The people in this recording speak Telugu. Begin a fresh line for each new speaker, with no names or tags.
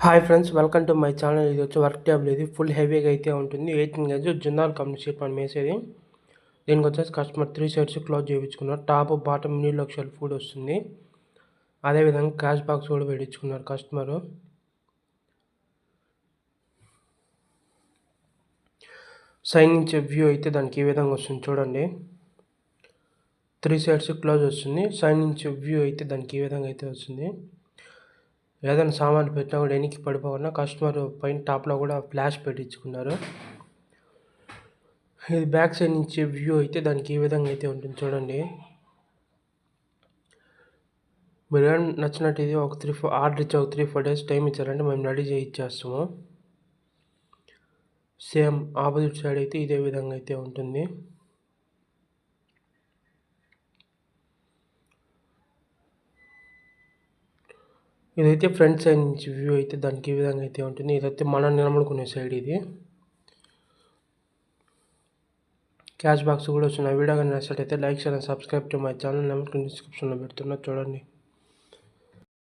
Hi friends, welcome to my channel. ఇది వచ్చి వర్క్ టేబుల్. ఇది ఫుల్ హెవీగా అయితే ఉంటుంది. 18 గజు జిందాల్ కంపెనీ షీట్ మనం వేసేది. దీనికి వచ్చేసి కస్టమర్ 3 సైడ్స్ క్లోజ్ చేయించుకున్నారు. టాప్ బాటమ్ మిడిల్ ఒక షెల్ఫ్ కూడా వస్తుంది. అదేవిధంగా క్యాష్ బాక్స్ కూడా పెట్టించుకున్నారు కస్టమరు. సైడ్ నుంచి వ్యూ అయితే దానికి ఈ విధంగా వస్తుంది చూడండి. 3 సైడ్స్ క్లోజ్ వస్తుంది. సైడ్ నుంచి వ్యూ అయితే దానికి ఈ విధంగా అయితే వస్తుంది. ఏదైనా సామాన్లు పెట్టినా కూడా వెనక్కి పడిపోకుండా కస్టమర్ పైన టాప్లో కూడా ఫ్లాష్ పెట్టించుకున్నారు. ఇది బ్యాక్ సైడ్ నుంచి వ్యూ అయితే దానికి ఈ విధంగా అయితే ఉంటుంది చూడండి. మీరు ఏమైనా నచ్చినట్టు ఇది ఒక 3-4 ఆర్డర్ ఇచ్చి ఒక 3-4 డేస్ టైం ఇచ్చారంటే మేము రెడీ చేసి ఇచ్చేస్తాము. సేమ్ ఆపోజిట్ సైడ్ అయితే ఇదే విధంగా అయితే ఉంటుంది. ఇదైతే ఫ్రంట్ సైడ్ నుంచి వ్యూ అయితే దానికి ఈ విధంగా అయితే ఉంటుంది. ఇదైతే మనం నిలబడుకునే సైడ్. ఇది క్యాష్ బాక్స్ కూడా వస్తుంది. వీడియో కానీ నచ్చినట్లయితే like share and subscribe to my channel. Number డిస్క్రిప్షన్లో పెడుతున్నా చూడండి.